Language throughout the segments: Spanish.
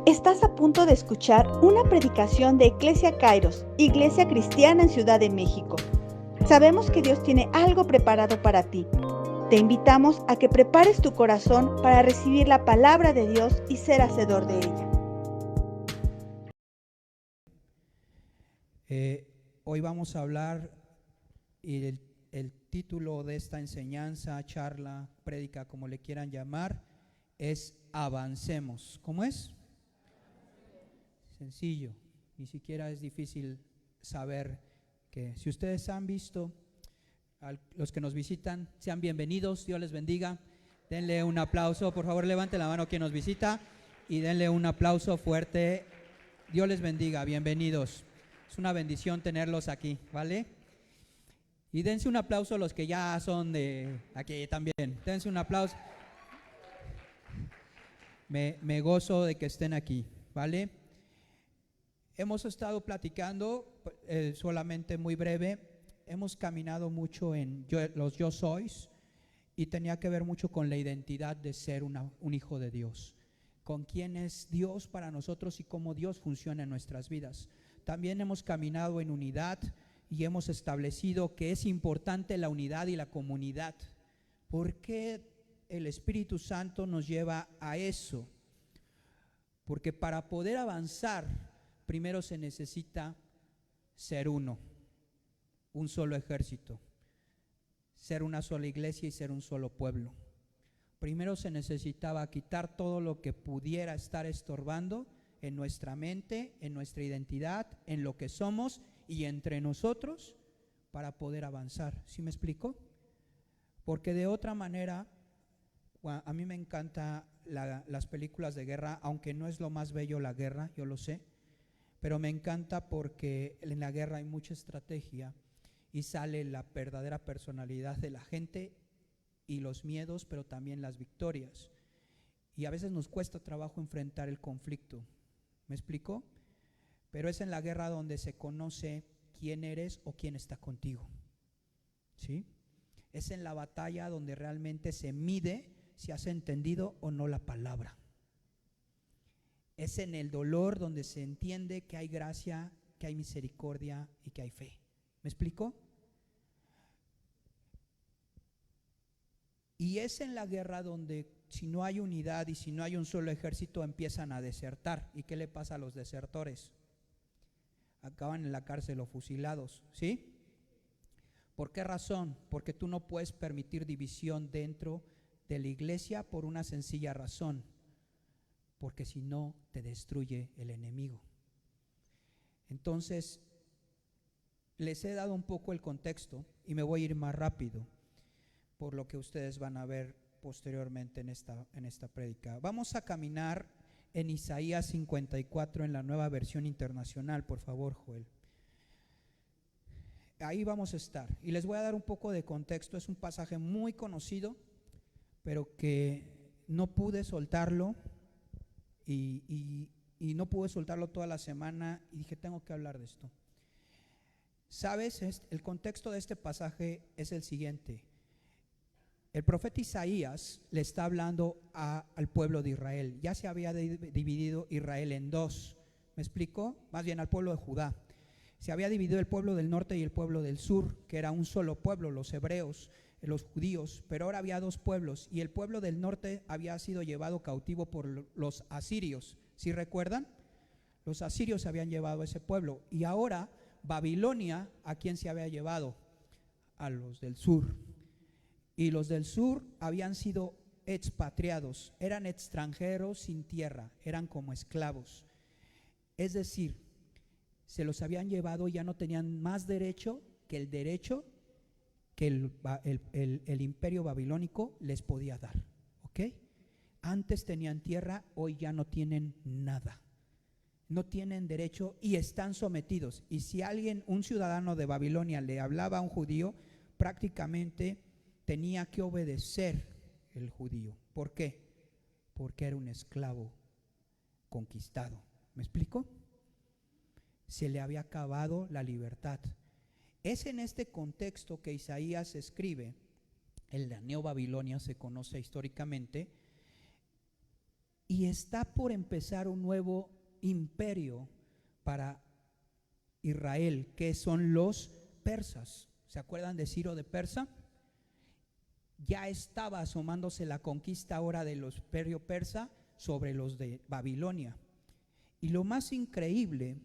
Estás a punto de escuchar una predicación de Iglesia Kairos, Iglesia Cristiana en Ciudad de México. Sabemos que Dios tiene algo preparado para ti. Te invitamos a que prepares tu corazón para recibir la palabra de Dios y ser hacedor de ella. Hoy vamos a hablar, y el título de esta enseñanza, charla, prédica, como le quieran llamar, es Avancemos. ¿Cómo es? Sencillo, ni siquiera es difícil saber que si ustedes han visto, los que nos visitan, sean bienvenidos, Dios les bendiga. Denle un aplauso, por favor, levante la mano quien nos visita y denle un aplauso fuerte. Dios les bendiga, bienvenidos. Es una bendición tenerlos aquí, ¿vale? Y dense un aplauso a los que ya son de aquí también. Dense un aplauso. Me gozo de que estén aquí, ¿vale? Hemos estado platicando, solamente muy breve, hemos caminado mucho en los yo sois y tenía que ver mucho con la identidad de ser un hijo de Dios, con quién es Dios para nosotros y cómo Dios funciona en nuestras vidas. También hemos caminado en unidad y hemos establecido que es importante la unidad y la comunidad. ¿Por qué el Espíritu Santo nos lleva a eso? Porque para poder avanzar, primero se necesita ser uno, un solo ejército, ser una sola iglesia y ser un solo pueblo. Primero se necesitaba quitar todo lo que pudiera estar estorbando en nuestra mente, en nuestra identidad, en lo que somos y entre nosotros para poder avanzar. ¿Sí me explico? Porque de otra manera, a mí me encantan las películas de guerra, aunque no es lo más bello la guerra, yo lo sé, pero me encanta porque en la guerra hay mucha estrategia y sale la verdadera personalidad de la gente y los miedos, pero también las victorias. Y a veces nos cuesta trabajo enfrentar el conflicto. ¿Me explico? Pero es en la guerra donde se conoce quién eres o quién está contigo. ¿Sí? Es en la batalla donde realmente se mide si has entendido o no la palabra. Es en el dolor donde se entiende que hay gracia, que hay misericordia y que hay fe. ¿Me explico? Y es en la guerra donde si no hay unidad y si no hay un solo ejército empiezan a desertar. ¿Y qué le pasa a los desertores? Acaban en la cárcel o fusilados, ¿sí? ¿Por qué razón? Porque tú no puedes permitir división dentro de la iglesia por una sencilla razón. Porque si no, te destruye el enemigo. Entonces, les he dado un poco el contexto y me voy a ir más rápido por lo que ustedes van a ver posteriormente en esta prédica. Vamos a caminar en Isaías 54 en la Nueva Versión Internacional, por favor, Joel. Ahí vamos a estar y les voy a dar un poco de contexto. Es un pasaje muy conocido, pero que no pude soltarlo y no pude soltarlo toda la semana y dije, tengo que hablar de esto. ¿Sabes? El contexto de este pasaje es el siguiente. El profeta Isaías le está hablando al pueblo de Israel. Ya se había dividido Israel en dos. ¿Me explico? Más bien al pueblo de Judá. Se había dividido el pueblo del norte y el pueblo del sur, que era un solo pueblo, los hebreos, los judíos, pero ahora había dos pueblos y el pueblo del norte había sido llevado cautivo por los asirios. ¿Sí recuerdan? Los asirios se habían llevado a ese pueblo y ahora Babilonia, ¿a quién se había llevado? A los del sur. Y los del sur habían sido expatriados, eran extranjeros sin tierra, eran como esclavos. Es decir, se los habían llevado y ya no tenían más derecho que el derecho que el imperio babilónico les podía dar. ¿Ok? Antes tenían tierra, hoy ya no tienen nada. No tienen derecho y están sometidos. Y si alguien, un ciudadano de Babilonia le hablaba a un judío, prácticamente tenía que obedecer el judío. ¿Por qué? Porque era un esclavo conquistado. ¿Me explico? Se le había acabado la libertad. Es en este contexto que Isaías escribe, en la Neobabilonia se conoce históricamente, Y está por empezar un nuevo imperio para Israel, que son los persas. ¿Se acuerdan de Ciro de Persa? Ya estaba asomándose la conquista ahora de los imperio persa sobre los de Babilonia. Y lo más increíble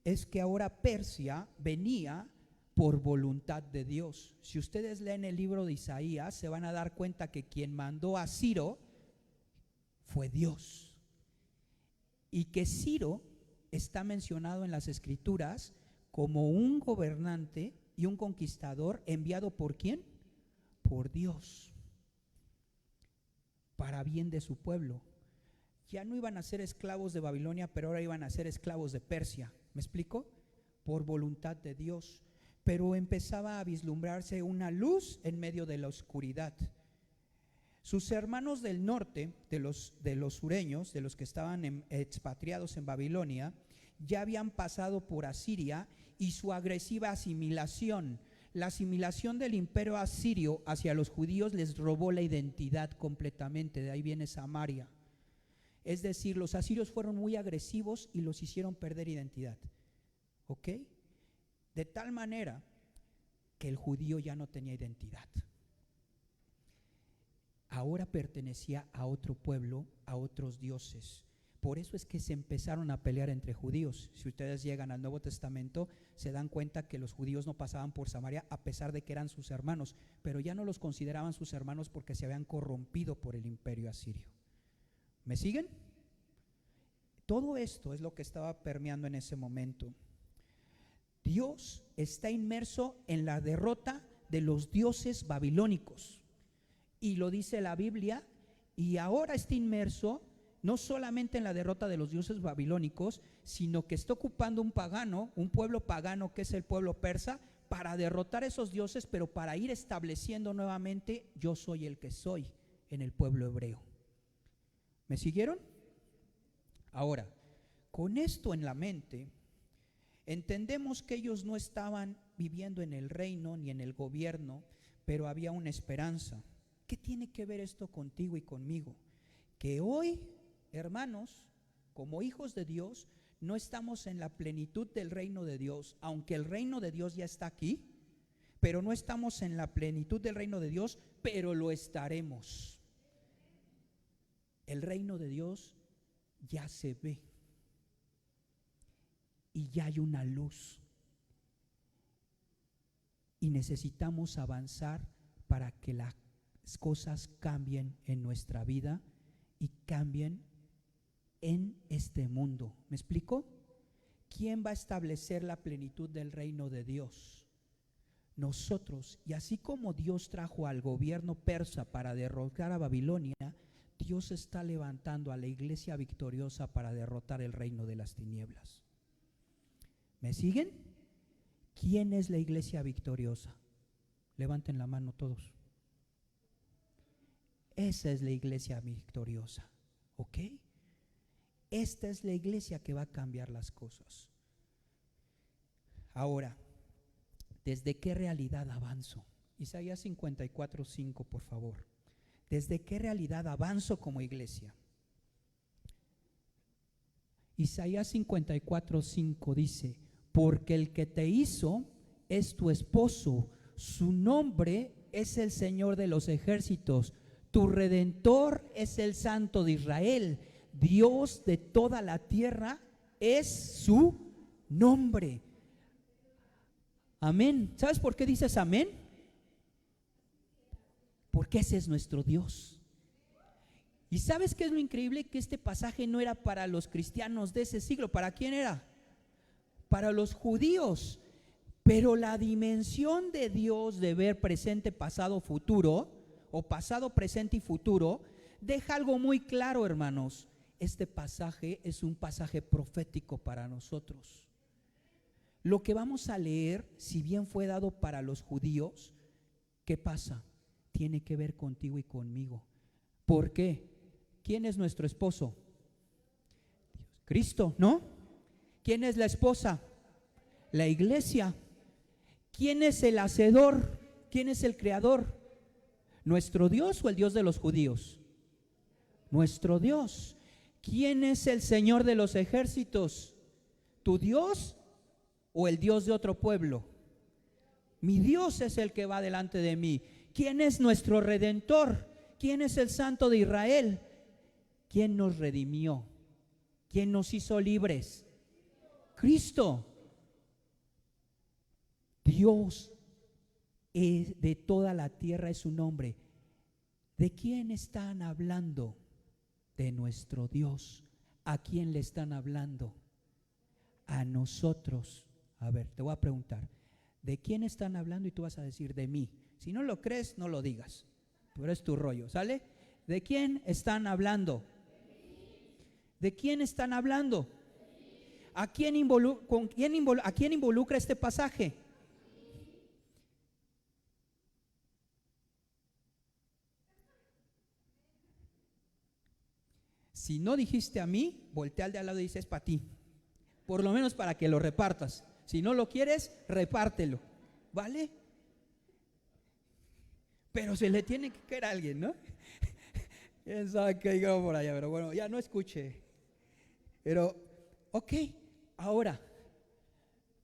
es que ahora Persia venía por voluntad de Dios. Si ustedes leen el libro de Isaías, se van a dar cuenta que quien mandó a Ciro fue Dios. Y que Ciro está mencionado en las Escrituras como un gobernante y un conquistador enviado ¿por quién? Por Dios, para bien de su pueblo. Ya no iban a ser esclavos de Babilonia, pero ahora iban a ser esclavos de Persia. ¿Me explico? Por voluntad de Dios. Pero empezaba a vislumbrarse una luz en medio de la oscuridad. Sus hermanos del norte, de los sureños, de los que estaban expatriados en Babilonia, ya habían pasado por Asiria y su agresiva asimilación. La asimilación del imperio asirio hacia los judíos les robó la identidad completamente. De ahí viene Samaria. Es decir, los asirios fueron muy agresivos y los hicieron perder identidad. ¿Ok? De tal manera que el judío ya no tenía identidad. Ahora pertenecía a otro pueblo, a otros dioses. Por eso es que se empezaron a pelear entre judíos. Si ustedes llegan al Nuevo Testamento, se dan cuenta que los judíos no pasaban por Samaria a pesar de que eran sus hermanos, pero ya no los consideraban sus hermanos porque se habían corrompido por el imperio asirio. ¿Me siguen? Todo esto es lo que estaba permeando en ese momento. Dios está inmerso en la derrota de los dioses babilónicos. Y lo dice la Biblia, y ahora está inmerso no solamente en la derrota de los dioses babilónicos, sino que está ocupando un pagano, un pueblo pagano que es el pueblo persa, para derrotar esos dioses, pero para ir estableciendo nuevamente yo soy el que soy en el pueblo hebreo. ¿Me siguieron? Ahora, con esto en la mente, entendemos que ellos no estaban viviendo en el reino ni en el gobierno, pero había una esperanza. ¿Qué tiene que ver esto contigo y conmigo? Que hoy, hermanos, como hijos de Dios, no estamos en la plenitud del reino de Dios, aunque el reino de Dios ya está aquí, pero no estamos en la plenitud del reino de Dios, pero lo estaremos. El reino de Dios ya se ve y ya hay una luz y necesitamos avanzar para que las cosas cambien en nuestra vida y cambien en este mundo. ¿Me explico? ¿Quién va a establecer la plenitud del reino de Dios? Nosotros. Y así como Dios trajo al gobierno persa para derrotar a Babilonia, Dios está levantando a la iglesia victoriosa para derrotar el reino de las tinieblas. ¿Me siguen? ¿Quién es la iglesia victoriosa? Levanten la mano todos. Esa es la iglesia victoriosa, ¿ok? Esta es la iglesia que va a cambiar las cosas. Ahora, ¿desde qué realidad avanzo? Isaías 54:5, por favor. ¿Desde qué realidad avanzo como iglesia? Isaías 54:5 dice: porque el que te hizo es tu esposo, su nombre es el Señor de los ejércitos, tu Redentor es el Santo de Israel, Dios de toda la tierra es su nombre. Amén. ¿Sabes por qué dices amén? Porque ese es nuestro Dios. ¿Y sabes qué es lo increíble? Que este pasaje no era para los cristianos de ese siglo. ¿Para quién era? Para los judíos. Pero la dimensión de Dios de ver presente, pasado, futuro, o pasado, presente y futuro, deja algo muy claro, hermanos. Este pasaje es un pasaje profético para nosotros. Lo que vamos a leer, si bien fue dado para los judíos, ¿qué pasa? Tiene que ver contigo y conmigo. ¿Por qué? ¿Quién es nuestro esposo? Cristo, ¿no? ¿Quién es la esposa? La iglesia. ¿Quién es el hacedor? ¿Quién es el creador? ¿Nuestro Dios o el Dios de los judíos? Nuestro Dios. ¿Quién es el Señor de los ejércitos? ¿Tu Dios o el Dios de otro pueblo? Mi Dios es el que va delante de mí. ¿Quién es nuestro Redentor? ¿Quién es el Santo de Israel? ¿Quién nos redimió? ¿Quién nos hizo libres? Cristo. Dios es de toda la tierra es su nombre. ¿De quién están hablando? De nuestro Dios. ¿A quién le están hablando? A nosotros. A ver, te voy a preguntar, ¿de quién están hablando? Y tú vas a decir, de mí. Si no lo crees, no lo digas, pero es tu rollo, ¿sale? ¿De quién están hablando? ¿De quién están hablando? ¿A quién involucra este pasaje? Si no dijiste a mí, voltea al de al lado y dices, para ti. Por lo menos para que lo repartas. Si no lo quieres, repártelo, ¿vale? Pero se le tiene que caer a alguien, ¿no? ¿Quién sabe qué diga por allá? Pero bueno, ya no escuche. Pero, ok, ahora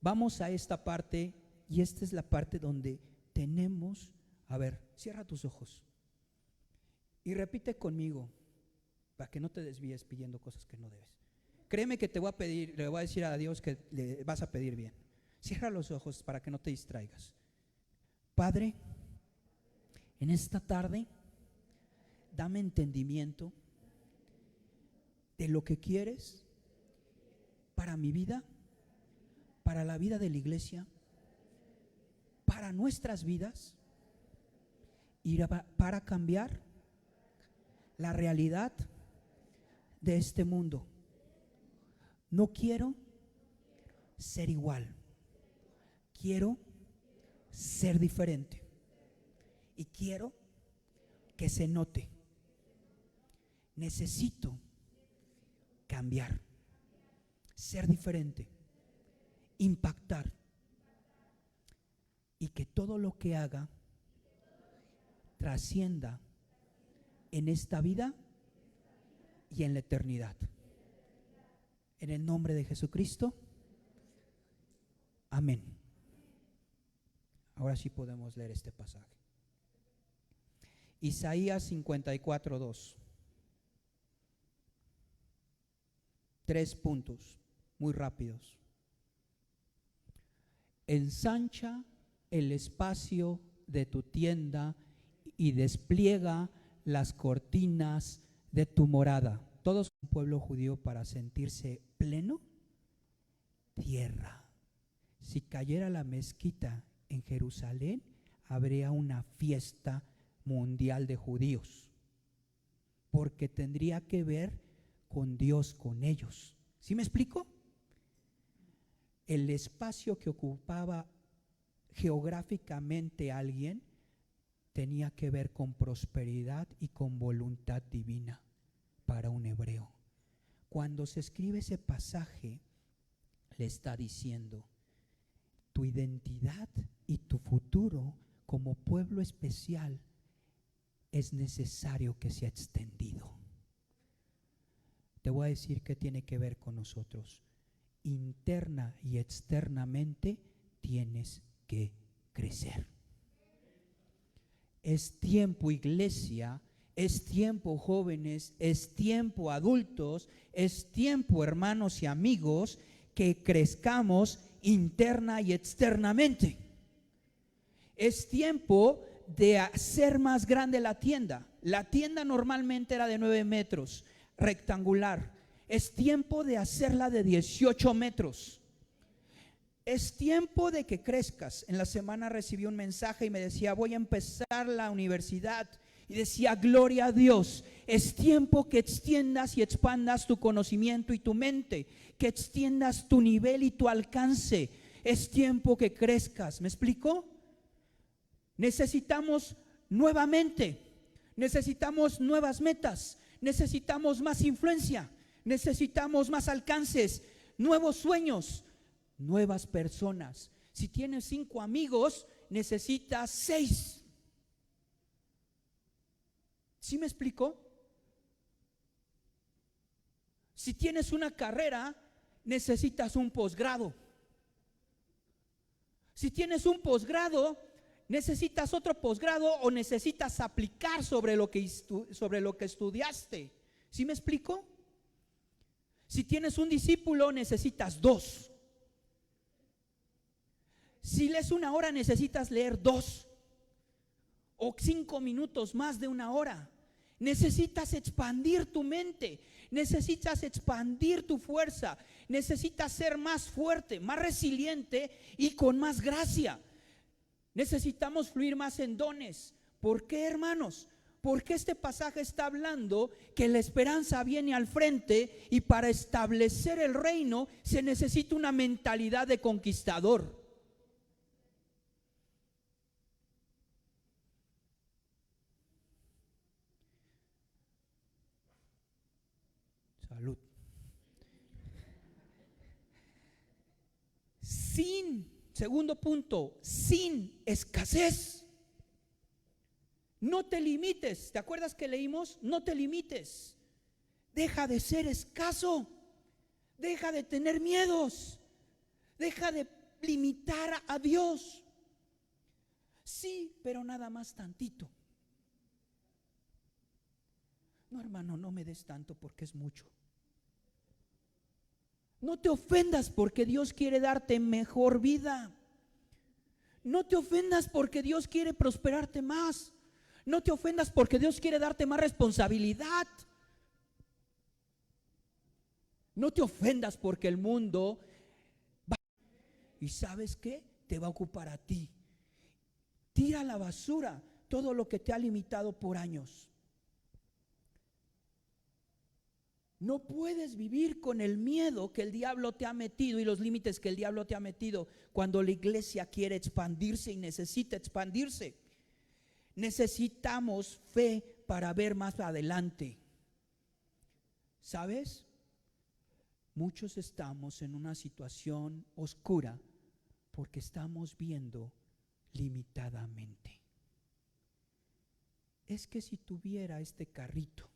vamos a esta parte, y esta es la parte donde tenemos, a ver, cierra tus ojos y repite conmigo, para que no te desvíes pidiendo cosas que no debes. Créeme que te voy a pedir, le voy a decir a Dios que le vas a pedir bien. Cierra los ojos para que no te distraigas. Padre, en esta tarde, dame entendimiento de lo que quieres para mi vida, para la vida de la iglesia, para nuestras vidas y para cambiar la realidad de este mundo. No quiero ser igual, quiero ser diferente y quiero que se note. Necesito cambiar, ser diferente, impactar y que todo lo que haga trascienda en esta vida y en la eternidad. En el nombre de Jesucristo. Amén. Ahora sí podemos leer este pasaje. Isaías 54:2. 3 puntos, muy rápidos. Ensancha el espacio de tu tienda y despliega las cortinas de tu morada. Todos un pueblo judío para sentirse pleno. Tierra. Si cayera la mezquita en Jerusalén, habría una fiesta mundial de judíos, porque tendría que ver con Dios, con ellos. ¿Sí me explico? El espacio que ocupaba geográficamente alguien tenía que ver con prosperidad y con voluntad divina para un hebreo. Cuando se escribe ese pasaje, le está diciendo, tu identidad y tu futuro como pueblo especial es necesario que sea extendido. Te voy a decir qué tiene que ver con nosotros. Interna y externamente tienes que crecer. Es tiempo, iglesia, es tiempo, jóvenes, es tiempo, adultos, es tiempo, hermanos y amigos, que crezcamos interna y externamente. Es tiempo de hacer más grande la tienda. La tienda normalmente era de 9 metros, rectangular. Es tiempo de hacerla de 18 metros. Es tiempo de que crezcas. En la semana recibí un mensaje y me decía, voy a empezar la universidad. Y decía, gloria a Dios, es tiempo que extiendas y expandas tu conocimiento y tu mente, que extiendas tu nivel y tu alcance. Es tiempo que crezcas. ¿Me explico? Necesitamos nuevamente, necesitamos nuevas metas, necesitamos más influencia, necesitamos más alcances, nuevos sueños, nuevas personas. Si tienes 5 amigos, necesitas 6. ¿Sí me explico? Si tienes una carrera, necesitas un posgrado. Si tienes un posgrado, necesitas otro posgrado o necesitas aplicar sobre lo que estudiaste. ¿Sí me explico? Si tienes un discípulo, necesitas 2. Si lees 1 hora, necesitas leer 2 o 5 minutos más de 1 hora. Necesitas expandir tu mente, necesitas expandir tu fuerza, necesitas ser más fuerte, más resiliente y con más gracia. Necesitamos fluir más en dones. ¿Por qué, hermanos? Porque este pasaje está hablando que la esperanza viene al frente y para establecer el reino se necesita una mentalidad de conquistador. Salud. Segundo punto, sin escasez. No te limites. ¿Te acuerdas que leímos? No te limites. Deja de ser escaso. Deja de tener miedos. Deja de limitar a Dios. Sí, pero nada más tantito. No, hermano, no me des tanto porque es mucho. No te ofendas porque Dios quiere darte mejor vida. No te ofendas porque Dios quiere prosperarte más. No te ofendas porque Dios quiere darte más responsabilidad. No te ofendas porque el mundo va. ¿Y sabes qué? Te va a ocupar a ti. Tira a la basura todo lo que te ha limitado por años. No puedes vivir con el miedo que el diablo te ha metido y los límites que el diablo te ha metido cuando la iglesia quiere expandirse y necesita expandirse. Necesitamos fe para ver más adelante. ¿Sabes? Muchos estamos en una situación oscura porque estamos viendo limitadamente. Es que si tuviera este carrito,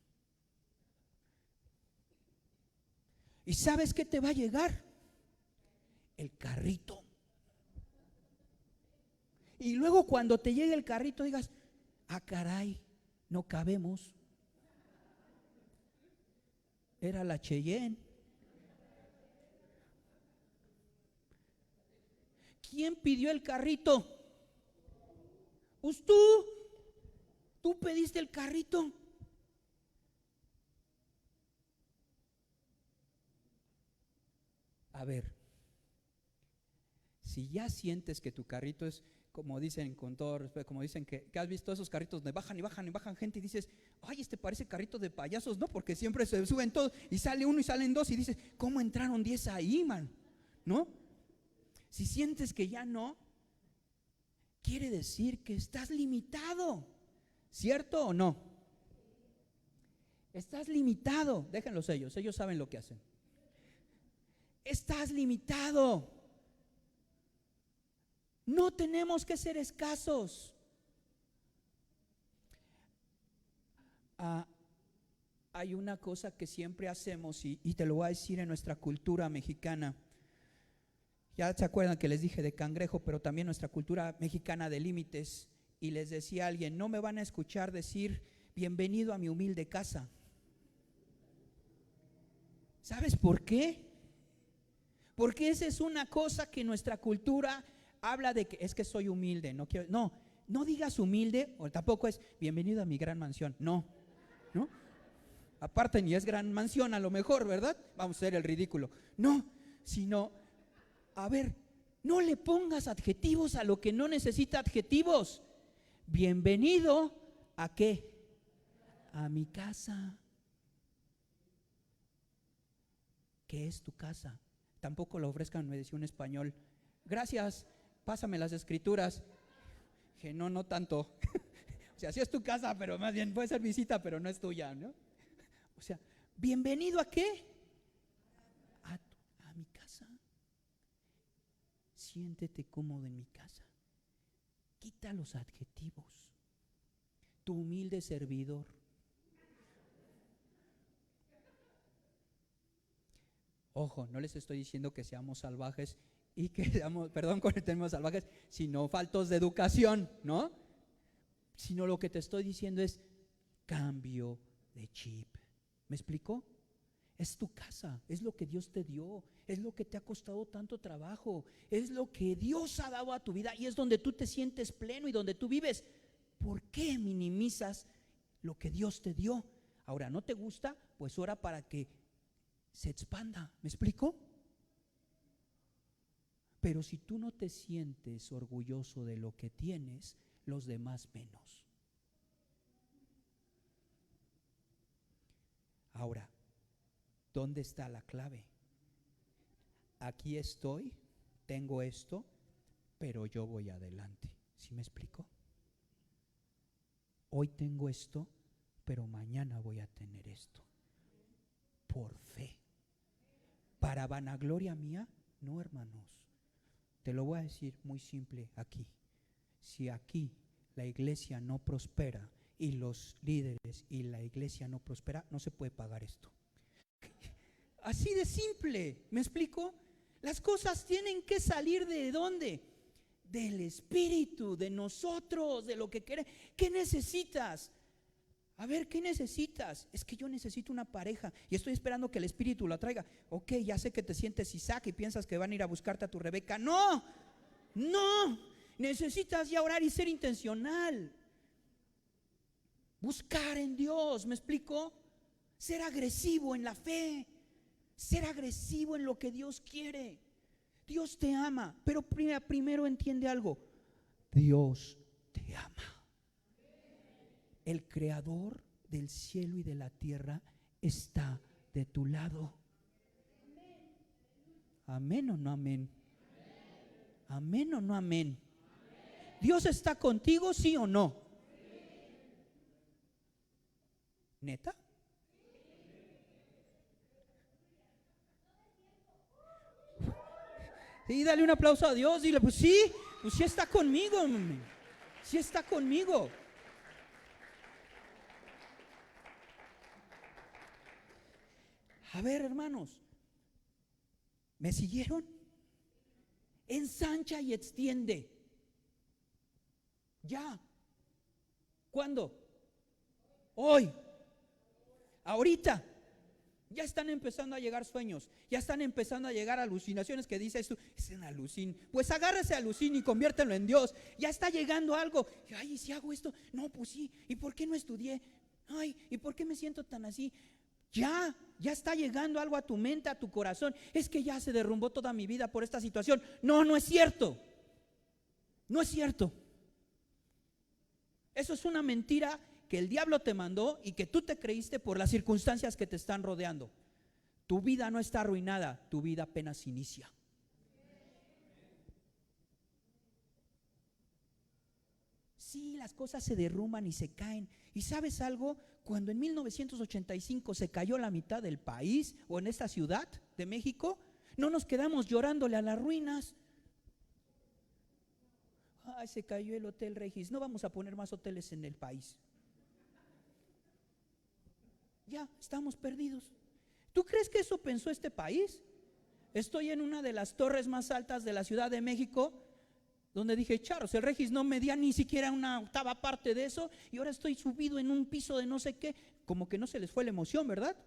¿y sabes qué te va a llegar? El carrito. Y luego cuando te llegue el carrito digas, ah, caray, no cabemos. Era la Cheyenne. ¿Quién pidió el carrito? Pues tú pediste el carrito. A ver, si ya sientes que tu carrito es, como dicen con todo respeto, como dicen que has visto esos carritos donde bajan y bajan y bajan gente y dices, ay, este parece carrito de payasos, ¿no? Porque siempre se suben todos y sale uno y salen 2 y dices, ¿cómo entraron 10 ahí, man? ¿No? Si sientes que ya no, quiere decir que estás limitado, ¿cierto o no? Estás limitado, déjenlos ellos saben lo que hacen. Estás limitado. No tenemos que ser escasos. Hay una cosa que siempre hacemos y te lo voy a decir en nuestra cultura mexicana. Ya se acuerdan que les dije de cangrejo, pero también nuestra cultura mexicana de límites. Y les decía a alguien, no me van a escuchar decir, bienvenido a mi humilde casa. ¿Sabes por qué? Porque esa es una cosa que nuestra cultura habla de que es que soy humilde, no digas humilde, o tampoco es bienvenido a mi gran mansión, no. Aparte ni es gran mansión a lo mejor, ¿verdad? Vamos a hacer el ridículo. No, sino, a ver, no le pongas adjetivos a lo que no necesita adjetivos. Bienvenido ¿a qué? A mi casa. ¿Qué es tu casa? Tampoco lo ofrezcan, me decía un español, gracias, pásame las escrituras. Dije, no tanto. O sea, sí es tu casa, pero más bien puede ser visita, pero no es tuya, ¿no? O sea, ¿bienvenido a qué? A mi casa. Siéntete cómodo en mi casa. Quita los adjetivos. Tu humilde servidor. Ojo, no les estoy diciendo que seamos salvajes y que seamos, perdón con el término salvajes, sino faltos de educación, ¿no? Sino lo que te estoy diciendo es cambio de chip. ¿Me explico? Es tu casa, es lo que Dios te dio, es lo que te ha costado tanto trabajo, es lo que Dios ha dado a tu vida y es donde tú te sientes pleno y donde tú vives. ¿Por qué minimizas lo que Dios te dio? Ahora, ¿no te gusta? Pues ora para que se expanda. ¿Me explico? Pero si tú no te sientes orgulloso de lo que tienes, los demás menos. Ahora, ¿dónde está la clave? Aquí estoy, tengo esto, pero yo voy adelante. ¿Sí me explico? Hoy tengo esto, pero mañana voy a tener esto. Por fe. Para vanagloria mía, no, hermanos. Te lo voy a decir muy simple aquí. Si aquí la iglesia no prospera y los líderes y la iglesia no prospera, no se puede pagar esto. Así de simple, ¿me explico? Las cosas tienen que salir ¿de dónde? Del Espíritu, de nosotros, de lo que queremos. ¿Qué necesitas? A ver, ¿qué necesitas? Es que yo necesito una pareja y estoy esperando que el Espíritu la traiga. Ok, ya sé que te sientes Isaac y piensas que van a ir a buscarte a tu Rebeca. No, no, necesitas ya orar y ser intencional. Buscar en Dios, ¿me explico? Ser agresivo en la fe, ser agresivo en lo que Dios quiere. Dios te ama, pero primero entiende algo. Dios te ama. El creador del cielo y de la tierra está de tu lado. ¿Amén o no amén? ¿Amén o no amén? ¿Dios está contigo, sí o no? ¿Neta? Sí, dale un aplauso a Dios, dile, pues sí está conmigo, sí está conmigo. A ver, hermanos, ¿me siguieron? Ensancha y extiende. Ya. ¿Cuándo? Hoy. Ahorita. Ya están empezando a llegar sueños, ya están empezando a llegar alucinaciones que dices tú, es un alucín. Pues agárrese alucín y conviértelo en Dios. Ya está llegando algo. Ay, ¿y si hago esto? No, pues sí. ¿Y por qué no estudié? Ay, ¿y por qué me siento tan así? Ya está llegando algo a tu mente, a tu corazón. Es que ya se derrumbó toda mi vida por esta situación. No, no es cierto. No es cierto. Eso es una mentira que el diablo te mandó y que tú te creíste por las circunstancias que te están rodeando. Tu vida no está arruinada, tu vida apenas inicia. Sí, las cosas se derrumban y se caen. ¿Y sabes algo? Cuando en 1985 se cayó la mitad del país o en esta ciudad de México, no nos quedamos llorándole a las ruinas. Ay, se cayó el Hotel Regis, no vamos a poner más hoteles en el país. Ya, estamos perdidos. ¿Tú crees que eso pensó este país? Estoy en una de las torres más altas de la Ciudad de México, donde dije, charros, el Regis no medía ni siquiera una octava parte de eso, y ahora estoy subido en un piso de no sé qué. Como que no se les fue la emoción, ¿verdad?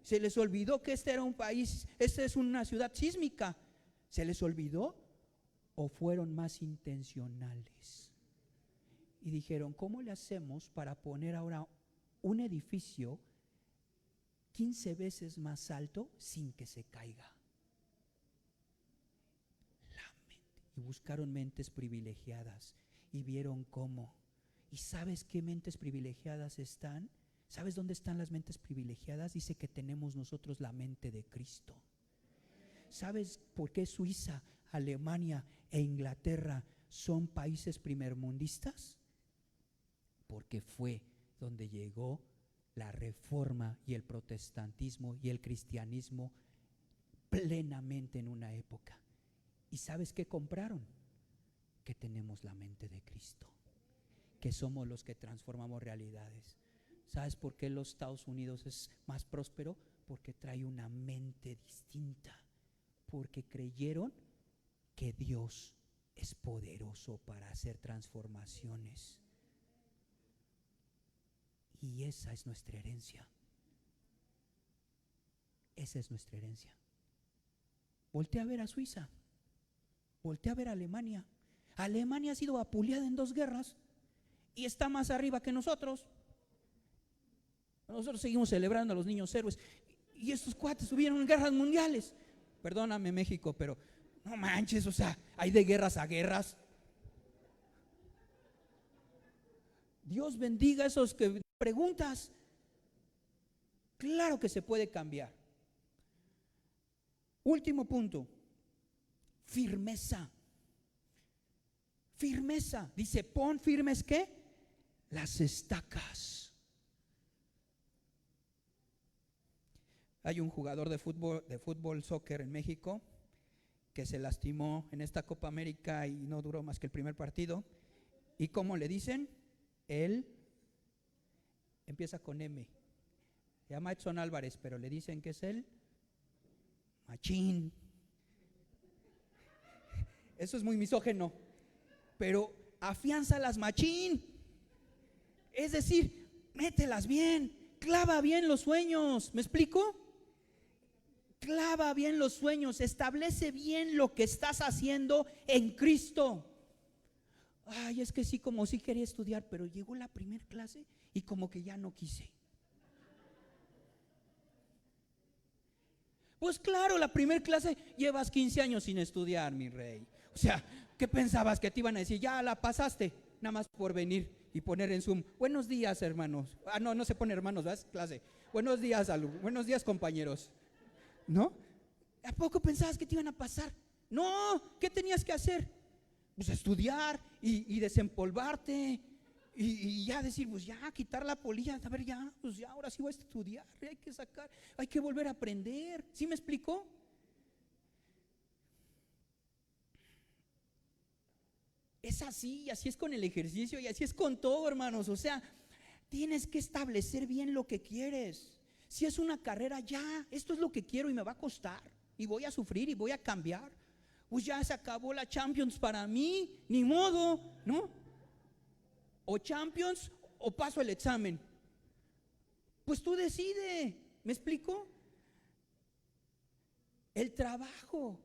Se les olvidó que este era un país, esta es una ciudad sísmica. ¿Se les olvidó? ¿O fueron más intencionales? Y dijeron, ¿cómo le hacemos para poner ahora un edificio 15 veces más alto sin que se caiga? Y buscaron mentes privilegiadas y vieron cómo. ¿Y sabes qué mentes privilegiadas están? ¿Sabes dónde están las mentes privilegiadas? Dice que tenemos nosotros la mente de Cristo. ¿Sabes por qué Suiza, Alemania e Inglaterra son países primermundistas? Porque fue donde llegó la reforma y el protestantismo y el cristianismo plenamente en una época. ¿Y sabes qué compraron? Que tenemos la mente de Cristo, que somos los que transformamos realidades. ¿Sabes por qué los Estados Unidos es más próspero? Porque trae una mente distinta, porque creyeron que Dios es poderoso para hacer transformaciones. Y esa es nuestra herencia. Esa es nuestra herencia. Voltea a ver a Suiza, voltea a ver a Alemania. Alemania ha sido vapuleada en 2 guerras y está más arriba que nosotros. Nosotros seguimos celebrando a los niños héroes y estos cuates tuvieron en guerras mundiales. Perdóname, México, pero no manches, o sea, hay de guerras a guerras. Dios bendiga a esos que preguntas. Claro que se puede cambiar. Último punto, firmeza. Firmeza. Dice, pon firmes, ¿qué? Las estacas. Hay un jugador de fútbol, soccer en México que se lastimó en esta Copa América y no duró más que el primer partido. ¿Y cómo le dicen? Él empieza con M. Se llama Edson Álvarez, pero le dicen que es el machín. Eso es muy misógeno, pero afianza las machín. Es decir, mételas bien, clava bien los sueños. ¿Me explico? Clava bien los sueños, establece bien lo que estás haciendo en Cristo. Ay, es que sí, como sí quería estudiar, pero llegó la primera clase y como que ya no quise. Pues claro, la primera clase llevas 15 años sin estudiar, mi rey. O sea, ¿qué pensabas? Que te iban a decir, ya la pasaste, nada más por venir y poner en Zoom, buenos días, hermanos. No se pone hermanos, ¿verdad? Clase. Buenos días, alumnos. Buenos días, compañeros. ¿No? ¿A poco pensabas que te iban a pasar? No, ¿qué tenías que hacer? Pues estudiar y desempolvarte y ya decir, pues ya, quitar la polilla, a ver ya, pues ya, ahora sí voy a estudiar, hay que sacar, hay que volver a aprender. ¿Sí me explicó? Es así, y así es con el ejercicio y así es con todo, hermanos. O sea, tienes que establecer bien lo que quieres. Si es una carrera, ya, esto es lo que quiero y me va a costar y voy a sufrir y voy a cambiar. Pues ya se acabó la Champions para mí, ni modo, ¿no? O Champions o paso el examen. Pues tú decide, ¿me explico? El trabajo.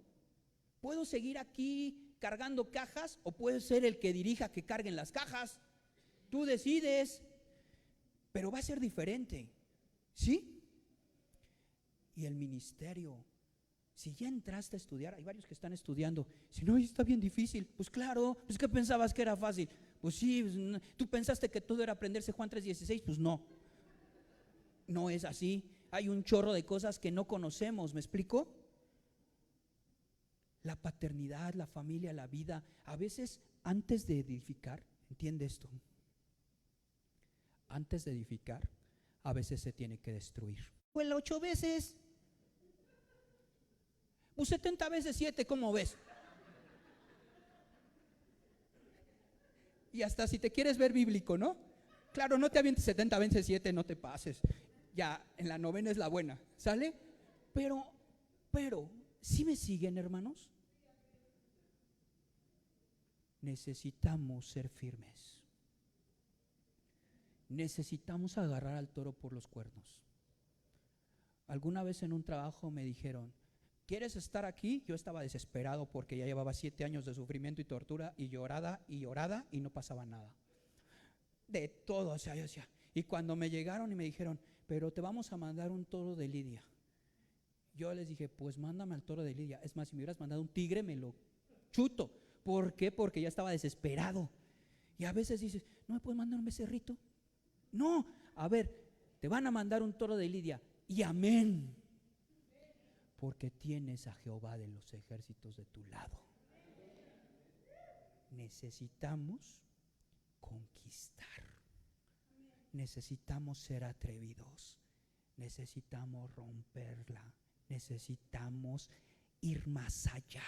¿Puedo seguir aquí cargando cajas o puedo ser el que dirija que carguen las cajas? Tú decides, pero va a ser diferente, ¿sí? Y el ministerio, si ya entraste a estudiar, hay varios que están estudiando, si no, está bien difícil. Pues claro, pues ¿qué pensabas que era fácil? Pues sí, pues no. ¿Tú pensaste que todo era aprenderse Juan 3:16? Pues no, no es así. Hay un chorro de cosas que no conocemos, ¿me explico? La paternidad, la familia, la vida. A veces antes de edificar, entiende esto, antes de edificar, a veces se tiene que destruir. Pues 8 veces. Pues 70 veces 7, ¿cómo ves? Y hasta si te quieres ver bíblico, ¿no? Claro, no te avientes 70 veces 7, no te pases. Ya, en la 9ª es la buena, ¿sale? Pero, ¿sí me siguen, hermanos? Necesitamos ser firmes. Necesitamos agarrar al toro por los cuernos. Alguna vez en un trabajo me dijeron, ¿quieres estar aquí? Yo estaba desesperado porque ya llevaba 7 años de sufrimiento y tortura y llorada y no pasaba nada. De todo, o sea, yo decía. Y cuando me llegaron y me dijeron, pero te vamos a mandar un toro de lidia. Yo les dije, pues mándame al toro de lidia. Es más, si me hubieras mandado un tigre, me lo chuto. ¿Por qué? Porque ya estaba desesperado. Y a veces dices, ¿no me puedes mandar un becerrito? No, a ver, te van a mandar un toro de lidia. Y amén. Porque tienes a Jehová de los ejércitos de tu lado. Necesitamos conquistar. Necesitamos ser atrevidos. Necesitamos romperla. Necesitamos ir más allá.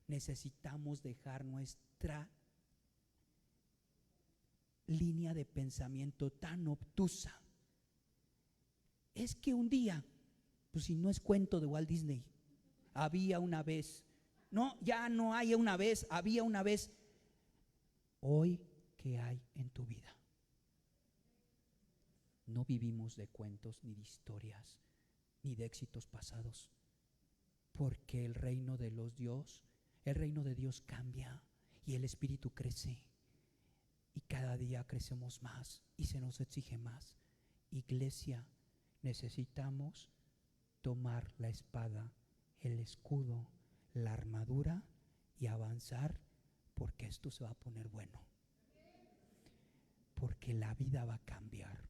Necesitamos dejar nuestra línea de pensamiento tan obtusa. Es que un día Pues si no es cuento de Walt Disney. Había una vez. No, ya no hay una vez, había una vez. Hoy, ¿qué hay en tu vida? No vivimos de cuentos, ni de historias, ni de éxitos pasados, porque el reino de Dios cambia y el Espíritu crece y cada día crecemos más y se nos exige más. Iglesia, necesitamos tomar la espada, el escudo, la armadura y avanzar, porque esto se va a poner bueno, porque la vida va a cambiar,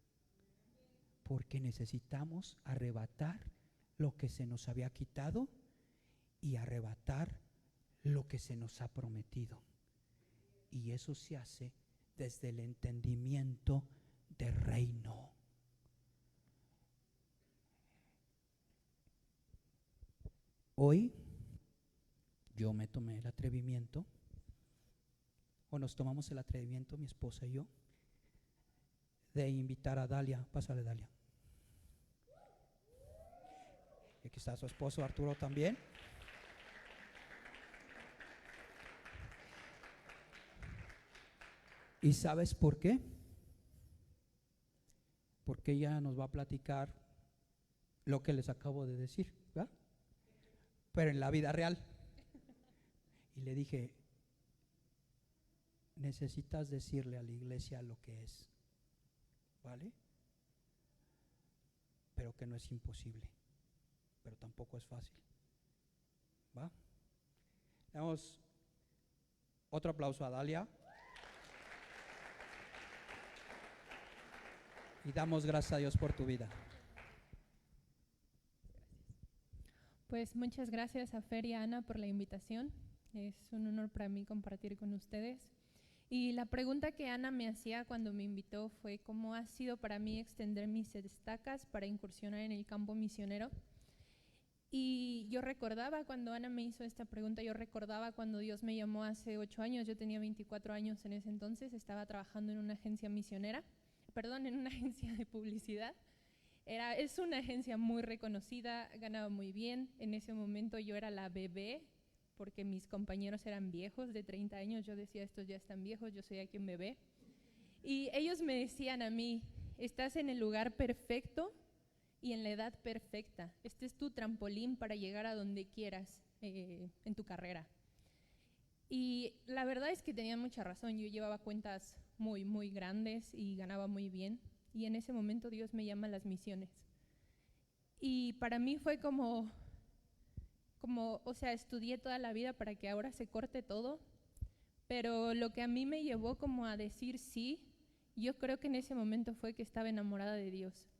porque necesitamos arrebatar lo que se nos había quitado y arrebatar lo que se nos ha prometido. Y eso se hace desde el entendimiento del reino. Hoy yo me tomé el atrevimiento, o nos tomamos el atrevimiento, mi esposa y yo, de invitar a Dalia. Pásale, Dalia. Y aquí está su esposo Arturo también. ¿Y sabes por qué? Porque ella nos va a platicar lo que les acabo de decir, ¿verdad? Pero en la vida real. Y le dije, necesitas decirle a la iglesia lo que es, ¿vale? Pero que no es imposible, pero tampoco es fácil, ¿va? Damos otro aplauso a Dalia. Y damos gracias a Dios por tu vida. Pues muchas gracias a Fer y a Ana por la invitación. Es un honor para mí compartir con ustedes. Y la pregunta que Ana me hacía cuando me invitó fue cómo ha sido para mí extender mis estacas para incursionar en el campo misionero. Y yo recordaba cuando Ana me hizo esta pregunta, yo recordaba cuando Dios me llamó hace 8 años, yo tenía 24 años en ese entonces, estaba trabajando en una agencia en una agencia de publicidad. Es una agencia muy reconocida, ganaba muy bien. En ese momento yo era la bebé, porque mis compañeros eran viejos de 30 años. Yo decía, estos ya están viejos, yo soy aquí un bebé. Y ellos me decían a mí, estás en el lugar perfecto y en la edad perfecta. Este es tu trampolín para llegar a donde quieras en tu carrera. Y la verdad es que tenían mucha razón. Yo llevaba cuentas muy, muy grandes y ganaba muy bien. Y en ese momento Dios me llama a las misiones. Y para mí fue como, o sea, estudié toda la vida para que ahora se corte todo. Pero lo que a mí me llevó como a decir sí, yo creo que en ese momento fue que estaba enamorada de Dios.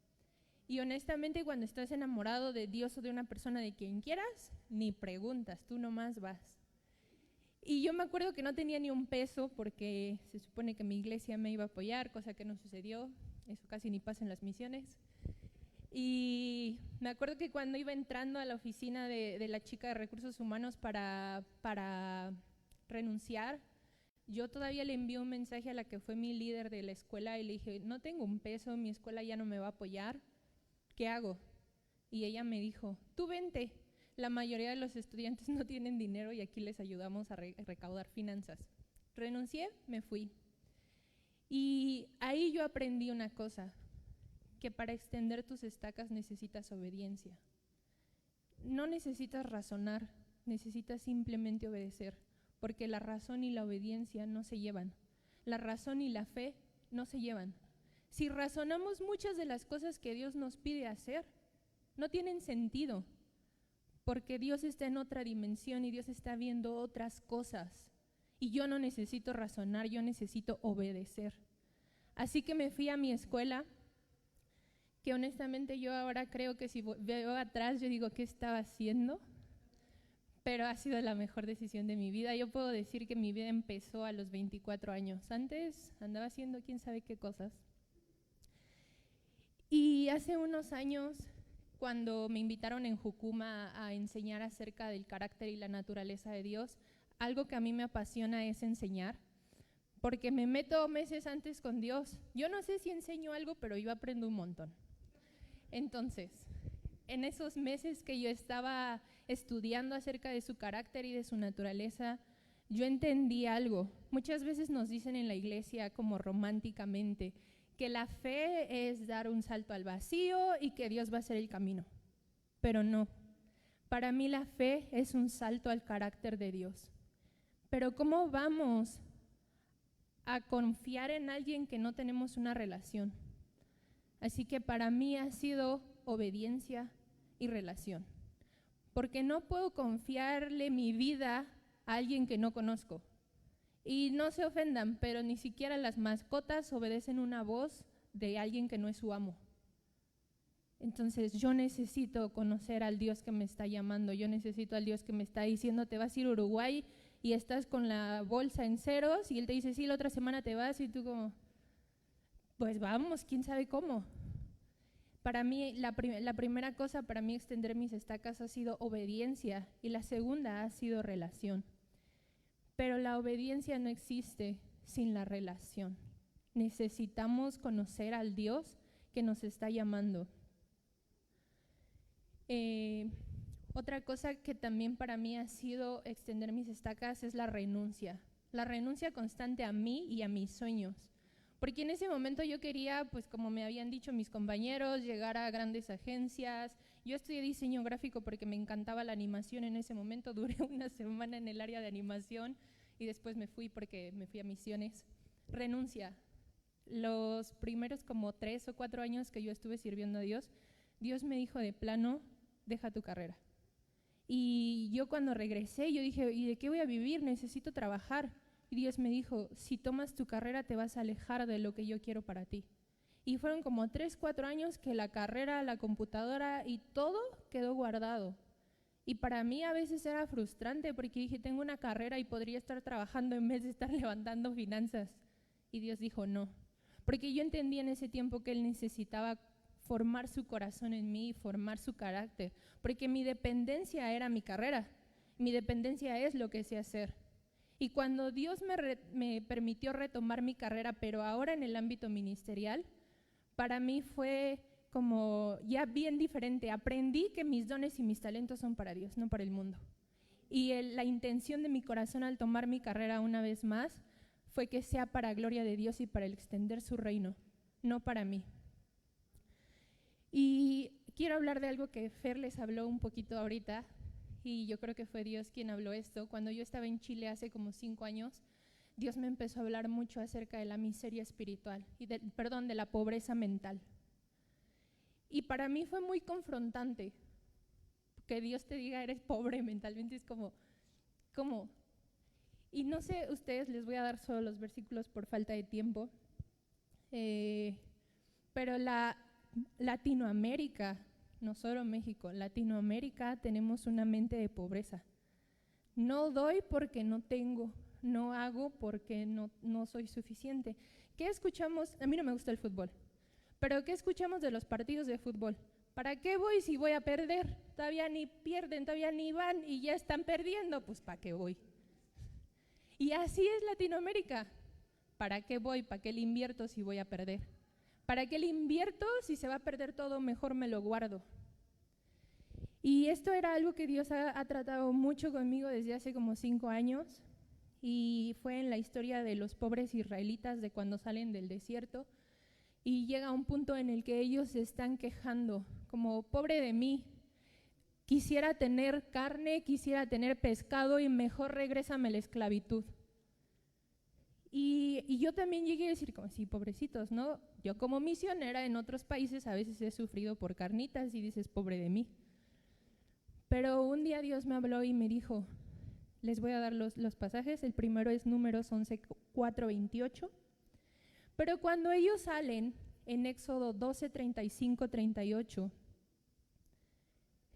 Y honestamente, cuando estás enamorado de Dios o de una persona, de quien quieras, ni preguntas, tú nomás vas. Y yo me acuerdo que no tenía ni un peso porque se supone que mi iglesia me iba a apoyar, cosa que no sucedió. Eso casi ni pasa en las misiones. Y me acuerdo que cuando iba entrando a la oficina de la chica de recursos humanos para renunciar, yo todavía le envié un mensaje a la que fue mi líder de la escuela y le dije, no tengo un peso, mi escuela ya no me va a apoyar, ¿qué hago? Y ella me dijo, tú vente, la mayoría de los estudiantes no tienen dinero y aquí les ayudamos a recaudar finanzas. Renuncié, me fui. Y ahí yo aprendí una cosa, que para extender tus estacas necesitas obediencia. No necesitas razonar, necesitas simplemente obedecer, porque la razón y la obediencia no se llevan. La razón y la fe no se llevan. Si razonamos, muchas de las cosas que Dios nos pide hacer no tienen sentido, porque Dios está en otra dimensión y Dios está viendo otras cosas. Y yo no necesito razonar, yo necesito obedecer. Así que me fui a mi escuela, que honestamente yo ahora creo que si veo atrás, yo digo, ¿qué estaba haciendo? Pero ha sido la mejor decisión de mi vida. Yo puedo decir que mi vida empezó a los 24 años. Antes andaba haciendo quién sabe qué cosas. Y hace unos años, cuando me invitaron en Jukuma a enseñar acerca del carácter y la naturaleza de Dios, algo que a mí me apasiona es enseñar, porque me meto meses antes con Dios. Yo no sé si enseño algo, pero yo aprendo un montón. Entonces, en esos meses que yo estaba estudiando acerca de su carácter y de su naturaleza, yo entendí algo. Muchas veces nos dicen en la iglesia, como románticamente, que la fe es dar un salto al vacío y que Dios va a hacer el camino. Pero no. Para mí la fe es un salto al carácter de Dios. Pero ¿cómo vamos a confiar en alguien que no tenemos una relación? Así que para mí ha sido obediencia y relación. Porque no puedo confiarle mi vida a alguien que no conozco. Y no se ofendan, pero ni siquiera las mascotas obedecen una voz de alguien que no es su amo. Entonces yo necesito conocer al Dios que me está llamando, yo necesito al Dios que me está diciendo, te vas a ir a Uruguay y estás con la bolsa en ceros, y Él te dice, sí, la otra semana te vas, y tú como, pues vamos, quién sabe cómo. Para mí, la primera cosa para mí extender mis estacas ha sido obediencia, y la segunda ha sido relación. Pero la obediencia no existe sin la relación. Necesitamos conocer al Dios que nos está llamando. Otra cosa que también para mí ha sido extender mis estacas es la renuncia constante a mí y a mis sueños. Porque en ese momento yo quería, pues como me habían dicho mis compañeros, llegar a grandes agencias. Yo estudié diseño gráfico porque me encantaba la animación en ese momento. Duré una semana en el área de animación y después me fui porque me fui a misiones. Renuncia. Los primeros como 3 o 4 años que yo estuve sirviendo a Dios, Dios me dijo de plano, deja tu carrera. Y yo cuando regresé, yo dije, ¿y de qué voy a vivir? Necesito trabajar. Y Dios me dijo, si tomas tu carrera te vas a alejar de lo que yo quiero para ti. Y fueron como 3, 4 años que la carrera, la computadora y todo quedó guardado. Y para mí a veces era frustrante porque dije, tengo una carrera y podría estar trabajando en vez de estar levantando finanzas. Y Dios dijo, no. Porque yo entendí en ese tiempo que Él necesitaba formar su corazón en mí y formar su carácter, porque mi dependencia era mi carrera, mi dependencia es lo que sé hacer. Y cuando Dios me permitió retomar mi carrera, pero ahora en el ámbito ministerial, para mí fue como ya bien diferente. Aprendí que mis dones y mis talentos son para Dios, no para el mundo. Y la intención de mi corazón al tomar mi carrera una vez más fue que sea para gloria de Dios y para el extender su reino, no para mí. Y quiero hablar de algo que Fer les habló un poquito ahorita, y yo creo que fue Dios quien habló esto. Cuando yo estaba en Chile hace como 5 años, Dios me empezó a hablar mucho acerca de la miseria espiritual, de la pobreza mental. Y para mí fue muy confrontante, que Dios te diga, eres pobre mentalmente, es como, ¿cómo? Y no sé, ustedes, les voy a dar solo los versículos por falta de tiempo, pero Latinoamérica, no solo México, Latinoamérica tenemos una mente de pobreza. No doy porque no tengo, no hago porque no soy suficiente. ¿Qué escuchamos? A mí no me gusta el fútbol, pero ¿qué escuchamos de los partidos de fútbol? ¿Para qué voy si voy a perder? Todavía ni pierden, todavía ni van y ya están perdiendo, pues ¿para qué voy? Y así es Latinoamérica. ¿Para qué voy? ¿Para qué le invierto si voy a perder? ¿Para qué le invierto si se va a perder todo? Mejor me lo guardo. Y esto era algo que Dios ha tratado mucho conmigo desde hace como 5 años, y fue en la historia de los pobres israelitas de cuando salen del desierto, y llega un punto en el que ellos se están quejando, como pobre de mí, quisiera tener carne, quisiera tener pescado y mejor regrésame la esclavitud. Y yo también llegué a decir, como, sí, pobrecitos, ¿no? Yo como misionera en otros países a veces he sufrido por carnitas y dices, pobre de mí. Pero un día Dios me habló y me dijo, les voy a dar los pasajes. El primero es Números 11, 4, 28. Pero cuando ellos salen en Éxodo 12, 35, 38,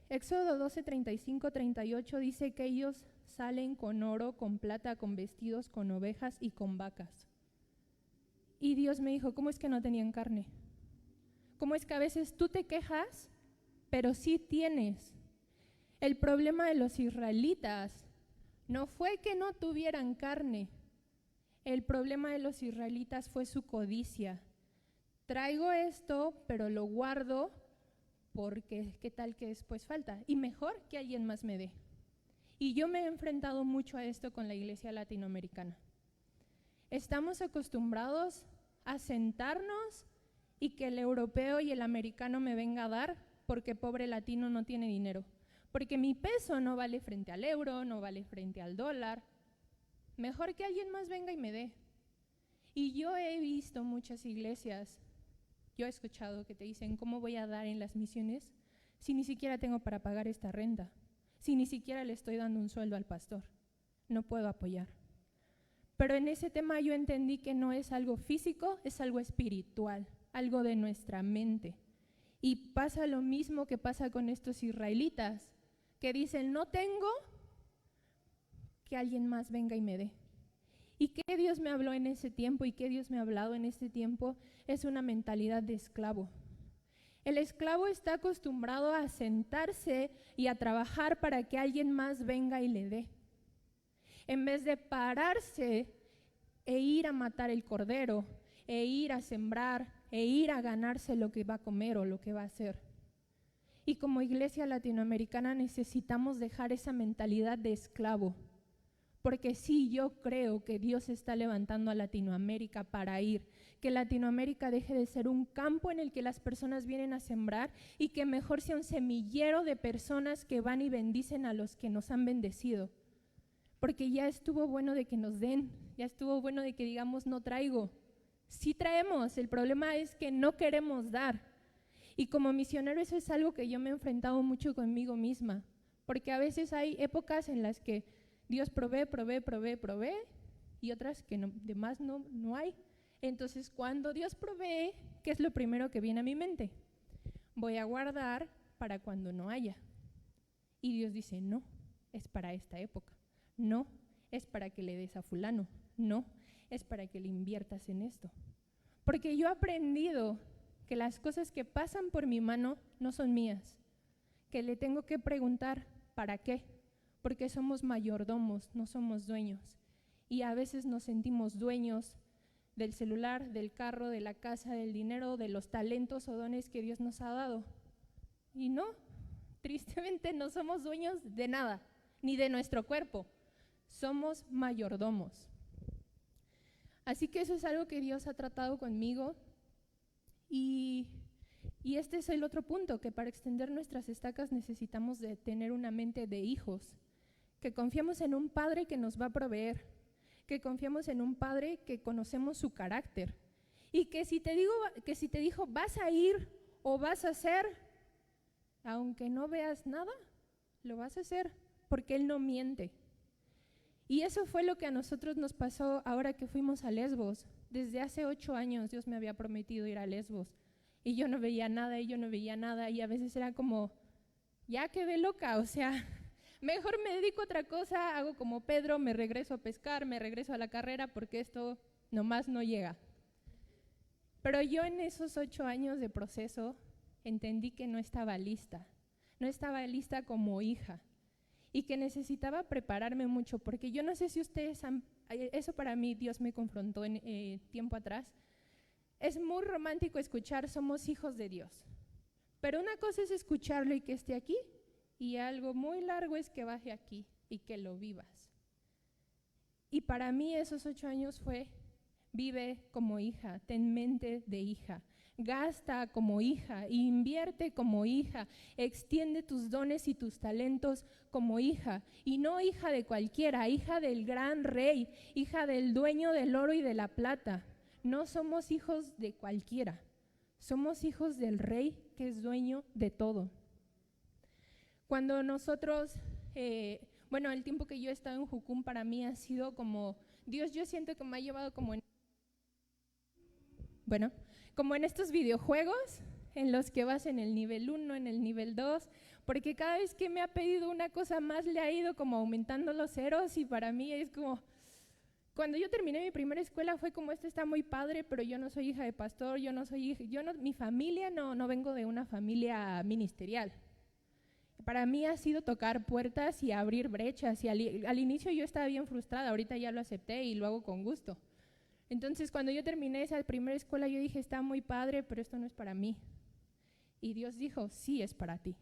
Éxodo 12, 35, 38 dice que ellos salen con oro, con plata, con vestidos, con ovejas y con vacas. Y Dios me dijo, ¿cómo es que no tenían carne? ¿Cómo es que a veces tú te quejas, pero sí tienes? El problema de los israelitas no fue que no tuvieran carne. El problema de los israelitas fue su codicia. Traigo esto, pero lo guardo porque qué tal que después falta, y mejor que alguien más me dé. Y yo me he enfrentado mucho a esto con la iglesia latinoamericana. Estamos acostumbrados a sentarnos y que el europeo y el americano me venga a dar porque pobre latino no tiene dinero, porque mi peso no vale frente al euro, no vale frente al dólar. Mejor que alguien más venga y me dé. Y yo he visto muchas iglesias, yo he escuchado que te dicen, ¿cómo voy a dar en las misiones si ni siquiera tengo para pagar esta renta? Si ni siquiera le estoy dando un sueldo al pastor, no puedo apoyar. Pero en ese tema yo entendí que no es algo físico, es algo espiritual, algo de nuestra mente. Y pasa lo mismo que pasa con estos israelitas, que dicen, no tengo, que alguien más venga y me dé. ¿Y qué Dios me habló en ese tiempo y qué Dios me ha hablado en este tiempo? Es una mentalidad de esclavo. El esclavo está acostumbrado a sentarse y a trabajar para que alguien más venga y le dé. En vez de pararse e ir a matar el cordero, e ir a sembrar, e ir a ganarse lo que va a comer o lo que va a hacer. Y como iglesia latinoamericana necesitamos dejar esa mentalidad de esclavo. Porque sí, yo creo que Dios está levantando a Latinoamérica para ir, que Latinoamérica deje de ser un campo en el que las personas vienen a sembrar y que mejor sea un semillero de personas que van y bendicen a los que nos han bendecido. Porque ya estuvo bueno de que nos den, ya estuvo bueno de que digamos no traigo. Sí traemos, el problema es que no queremos dar. Y como misionero eso es algo que yo me he enfrentado mucho conmigo misma, porque a veces hay épocas en las que Dios provee, y otras que de más no hay. Entonces, cuando Dios provee, ¿qué es lo primero que viene a mi mente? Voy a guardar para cuando no haya. Y Dios dice, no, es para esta época. No, es para que le des a fulano. No, es para que le inviertas en esto. Porque yo he aprendido que las cosas que pasan por mi mano no son mías. Que le tengo que preguntar, ¿para qué? Porque somos mayordomos, no somos dueños. Y a veces nos sentimos dueños del celular, del carro, de la casa, del dinero, de los talentos o dones que Dios nos ha dado. Y no, tristemente no somos dueños de nada, ni de nuestro cuerpo. Somos mayordomos. Así que eso es algo que Dios ha tratado conmigo. Y este es el otro punto, que para extender nuestras estacas necesitamos de tener una mente de hijos. Que confiamos en un Padre que nos va a proveer, que confiamos en un Padre que conocemos su carácter y que si te dijo vas a ir o vas a hacer, aunque no veas nada, lo vas a hacer porque Él no miente. Y eso fue lo que a nosotros nos pasó ahora que fuimos a Lesbos. Desde hace 8 años Dios me había prometido ir a Lesbos y yo no veía nada y a veces era como, ya quedé loca, o sea, mejor me dedico a otra cosa, hago como Pedro, me regreso a pescar, me regreso a la carrera porque esto nomás no llega. Pero yo en esos 8 años de proceso entendí que no estaba lista como hija y que necesitaba prepararme mucho, porque yo no sé si ustedes eso para mí Dios me confrontó en tiempo atrás. Es muy romántico escuchar somos hijos de Dios, pero una cosa es escucharlo y que esté aquí, y algo muy largo es que baje aquí y que lo vivas. Y para mí esos 8 años fue, vive como hija, ten mente de hija, gasta como hija, invierte como hija, extiende tus dones y tus talentos como hija, y no hija de cualquiera, hija del gran rey, hija del dueño del oro y de la plata. No somos hijos de cualquiera, somos hijos del rey que es dueño de todo. Cuando nosotros, el tiempo que yo he estado en Jucum para mí ha sido como, Dios yo siento que me ha llevado como en estos videojuegos en los que vas en el nivel 1, en el nivel 2, porque cada vez que me ha pedido una cosa más le ha ido como aumentando los ceros y para mí es como, cuando yo terminé mi primera escuela fue como, esto está muy padre, pero yo no soy hija de pastor, mi familia no vengo de una familia ministerial. Para mí ha sido tocar puertas y abrir brechas y al inicio yo estaba bien frustrada, ahorita ya lo acepté y lo hago con gusto. Entonces cuando yo terminé esa primera escuela yo dije, está muy padre, pero esto no es para mí. Y Dios dijo, sí, es para ti.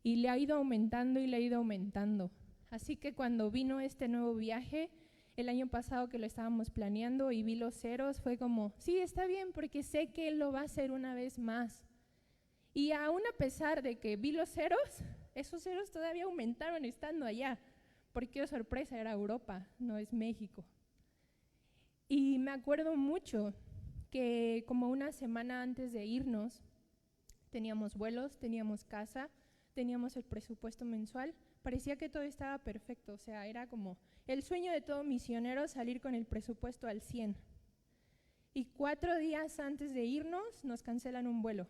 Y le ha ido aumentando y le ha ido aumentando. Así que cuando vino este nuevo viaje, el año pasado que lo estábamos planeando y vi los ceros, fue como, sí, está bien, porque sé que Él lo va a hacer una vez más. Y aún a pesar de que vi los ceros, esos ceros todavía aumentaron estando allá, porque sorpresa, era Europa, no es México. Y me acuerdo mucho que como una semana antes de irnos, teníamos vuelos, teníamos casa, teníamos el presupuesto mensual, parecía que todo estaba perfecto, o sea, era como el sueño de todo misionero salir con el presupuesto al 100. Y 4 días antes de irnos nos cancelan un vuelo.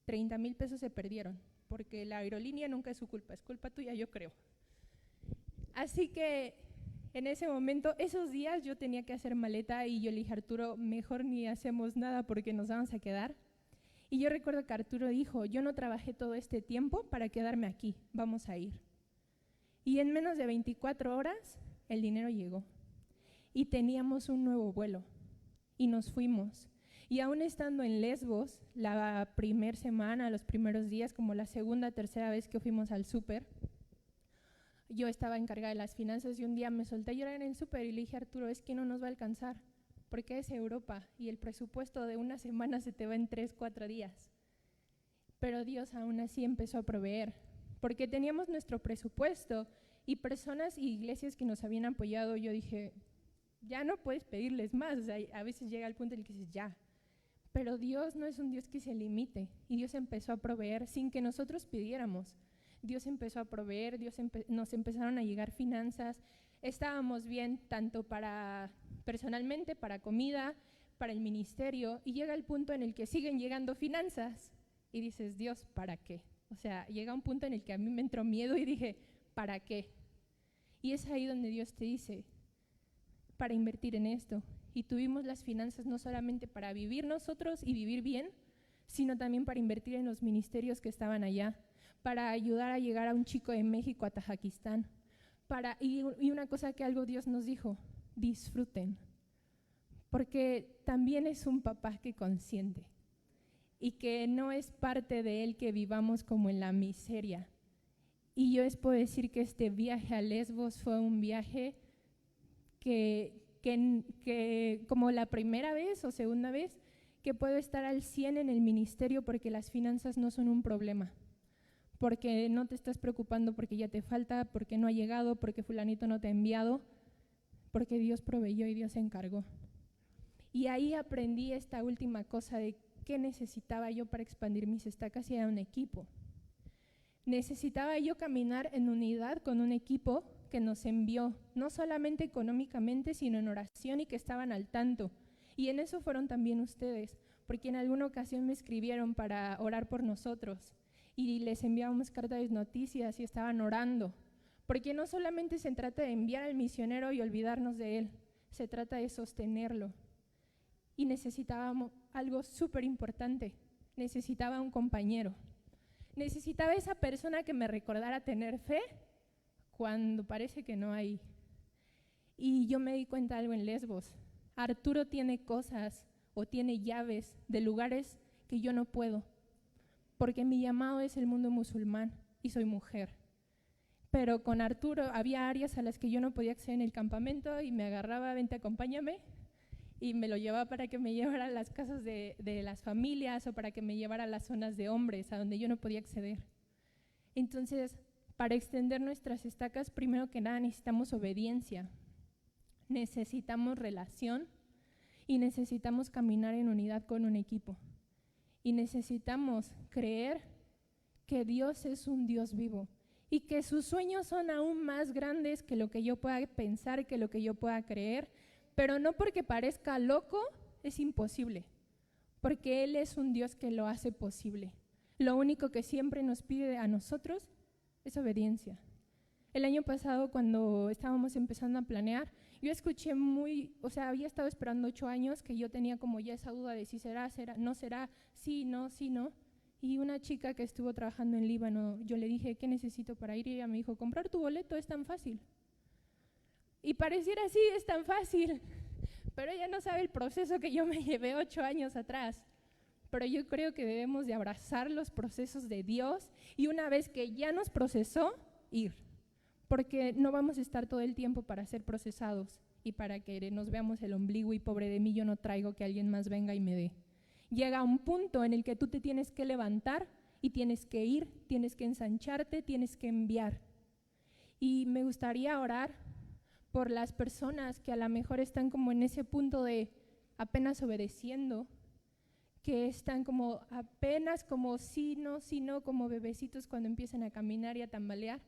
30,000 pesos se perdieron, porque la aerolínea nunca es su culpa, es culpa tuya, yo creo. Así que en ese momento, esos días yo tenía que hacer maleta y yo le dije a Arturo, mejor ni hacemos nada porque nos vamos a quedar. Y yo recuerdo que Arturo dijo, yo no trabajé todo este tiempo para quedarme aquí, vamos a ir. Y en menos de 24 horas el dinero llegó y teníamos un nuevo vuelo y nos fuimos. Y aún estando en Lesbos, la primera semana, los primeros días, como la segunda, tercera vez que fuimos al súper, yo estaba encargada de las finanzas y un día me solté a llorar en el súper y le dije a Arturo, es que no nos va a alcanzar, porque es Europa y el presupuesto de una semana se te va en 3, 4 días. Pero Dios aún así empezó a proveer, porque teníamos nuestro presupuesto y personas y iglesias que nos habían apoyado. Yo dije, ya no puedes pedirles más, o sea, a veces llega el punto en el que dices, ya. Pero Dios no es un Dios que se limite, y Dios empezó a proveer sin que nosotros pidiéramos. Dios empezó a proveer, nos empezaron a llegar finanzas, estábamos bien tanto para personalmente, para comida, para el ministerio, y llega el punto en el que siguen llegando finanzas, y dices, Dios, ¿para qué? O sea, llega un punto en el que a mí me entró miedo y dije, ¿para qué? Y es ahí donde Dios te dice, para invertir en esto. Y tuvimos las finanzas no solamente para vivir nosotros y vivir bien, sino también para invertir en los ministerios que estaban allá, para ayudar a llegar a un chico de México a Tajiquistán. Y una cosa que algo Dios nos dijo, disfruten, porque también es un papá que consiente y que no es parte de Él que vivamos como en la miseria. Y yo les puedo decir que este viaje a Lesbos fue un viaje que como la primera vez o segunda vez que puedo estar al 100 en el ministerio, porque las finanzas no son un problema, porque no te estás preocupando porque ya te falta, porque no ha llegado, porque fulanito no te ha enviado, porque Dios proveyó y Dios se encargó. Y ahí aprendí esta última cosa de qué necesitaba yo para expandir mis estacas, y era un equipo. Necesitaba yo caminar en unidad con un equipo que nos envió, no solamente económicamente, sino en oración, y que estaban al tanto. Y en eso fueron también ustedes, porque en alguna ocasión me escribieron para orar por nosotros, y les enviábamos cartas de noticias y estaban orando, porque no solamente se trata de enviar al misionero y olvidarnos de él, se trata de sostenerlo. Y necesitábamos algo súper importante, necesitaba un compañero, necesitaba esa persona que me recordara tener fe cuando parece que no hay. Y yo me di cuenta de algo en Lesbos, Arturo tiene cosas o tiene llaves de lugares que yo no puedo, porque mi llamado es el mundo musulmán y soy mujer. Pero con Arturo había áreas a las que yo no podía acceder en el campamento y me agarraba, vente, acompáñame, y me lo llevaba para que me llevara a las casas de las familias o para que me llevara a las zonas de hombres a donde yo no podía acceder. Entonces, para extender nuestras estacas, primero que nada necesitamos obediencia, necesitamos relación y necesitamos caminar en unidad con un equipo. Y necesitamos creer que Dios es un Dios vivo y que sus sueños son aún más grandes que lo que yo pueda pensar, que lo que yo pueda creer, pero no porque parezca loco es imposible, porque Él es un Dios que lo hace posible. Lo único que siempre nos pide a nosotros es obediencia. El año pasado, cuando estábamos empezando a planear, yo escuché había estado esperando 8 años, que yo tenía como ya esa duda de si será, no será, sí, no. Y una chica que estuvo trabajando en Líbano, yo le dije, ¿qué necesito para ir? Y ella me dijo, comprar tu boleto, es tan fácil. Y pareciera así, es tan fácil, pero ella no sabe el proceso que yo me llevé 8 años atrás. pero yo creo que debemos de abrazar los procesos de Dios y una vez que ya nos procesó, ir, porque no vamos a estar todo el tiempo para ser procesados y para que nos veamos el ombligo y pobre de mí, yo no traigo que alguien más venga y me dé. Llega un punto en el que tú te tienes que levantar y tienes que ir, tienes que ensancharte, tienes que enviar. Y me gustaría orar por las personas que a lo mejor están como en ese punto de apenas obedeciendo, que están como apenas como sí, no, como bebecitos cuando empiezan a caminar y a tambalear,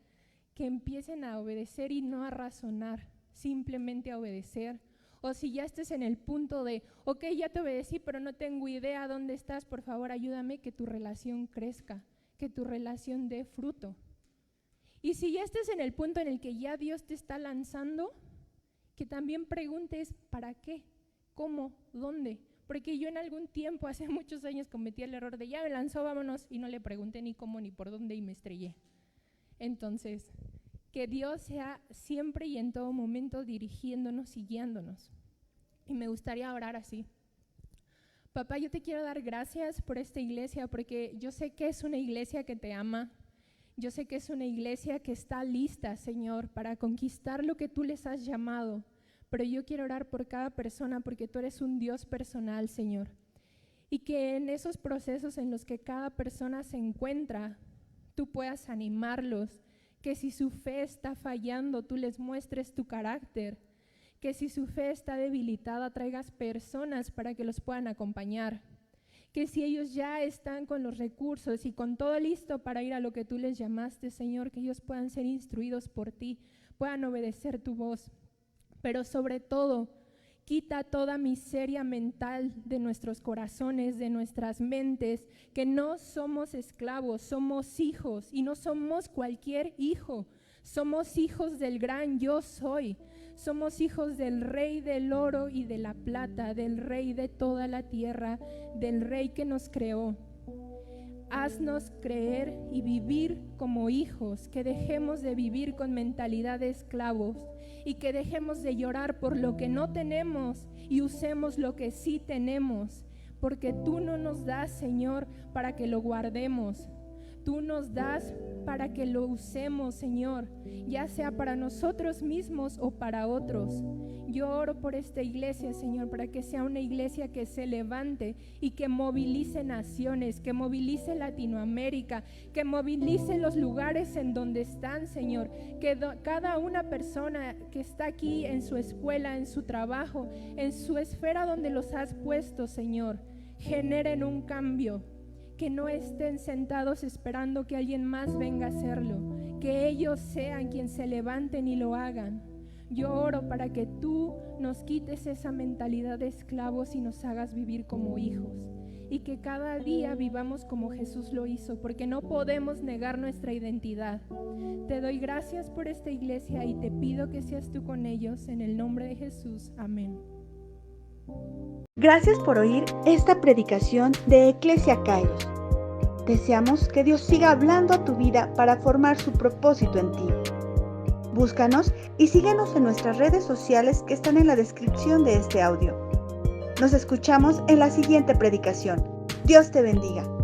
que empiecen a obedecer y no a razonar, simplemente a obedecer. O si ya estés en el punto de, ok, ya te obedecí, pero no tengo idea dónde estás, por favor ayúdame que tu relación crezca, que tu relación dé fruto. Y si ya estés en el punto en el que ya Dios te está lanzando, que también preguntes, ¿para qué? ¿Cómo? ¿Dónde? Porque yo en algún tiempo, hace muchos años, cometí el error de ya me lanzó, vámonos, y no le pregunté ni cómo ni por dónde y me estrellé. Entonces, que Dios sea siempre y en todo momento dirigiéndonos y guiándonos. Y me gustaría orar así. Papá, yo te quiero dar gracias por esta iglesia, porque yo sé que es una iglesia que te ama. Yo sé que es una iglesia que está lista, Señor, para conquistar lo que tú les has llamado. Pero yo quiero orar por cada persona, porque tú eres un Dios personal, Señor. Y que en esos procesos en los que cada persona se encuentra, tú puedas animarlos, que si su fe está fallando, tú les muestres tu carácter, que si su fe está debilitada, traigas personas para que los puedan acompañar, que si ellos ya están con los recursos y con todo listo para ir a lo que tú les llamaste, Señor, que ellos puedan ser instruidos por ti, puedan obedecer tu voz, pero sobre todo, quita toda miseria mental de nuestros corazones, de nuestras mentes, que no somos esclavos, somos hijos y no somos cualquier hijo, somos hijos del gran yo soy, somos hijos del Rey del oro y de la plata, del Rey de toda la tierra, del Rey que nos creó. Haznos creer y vivir como hijos, que dejemos de vivir con mentalidad de esclavos y que dejemos de llorar por lo que no tenemos y usemos lo que sí tenemos, porque tú no nos das, Señor, para que lo guardemos. Tú nos das para que lo usemos, Señor, ya sea para nosotros mismos o para otros. Yo oro por esta iglesia, Señor, para que sea una iglesia que se levante y que movilice naciones, que movilice Latinoamérica, que movilice los lugares en donde están, Señor, que cada una persona que está aquí en su escuela, en su trabajo, en su esfera donde los has puesto, Señor, generen un cambio. Que no estén sentados esperando que alguien más venga a hacerlo, que ellos sean quienes se levanten y lo hagan. Yo oro para que tú nos quites esa mentalidad de esclavos y nos hagas vivir como hijos, y que cada día vivamos como Jesús lo hizo, porque no podemos negar nuestra identidad. Te doy gracias por esta iglesia y te pido que seas tú con ellos, en el nombre de Jesús. Amén. Gracias por oír esta predicación de Iglesia Kairos. Deseamos que Dios siga hablando a tu vida para formar su propósito en ti. Búscanos y síguenos en nuestras redes sociales que están en la descripción de este audio. Nos escuchamos en la siguiente predicación. Dios te bendiga.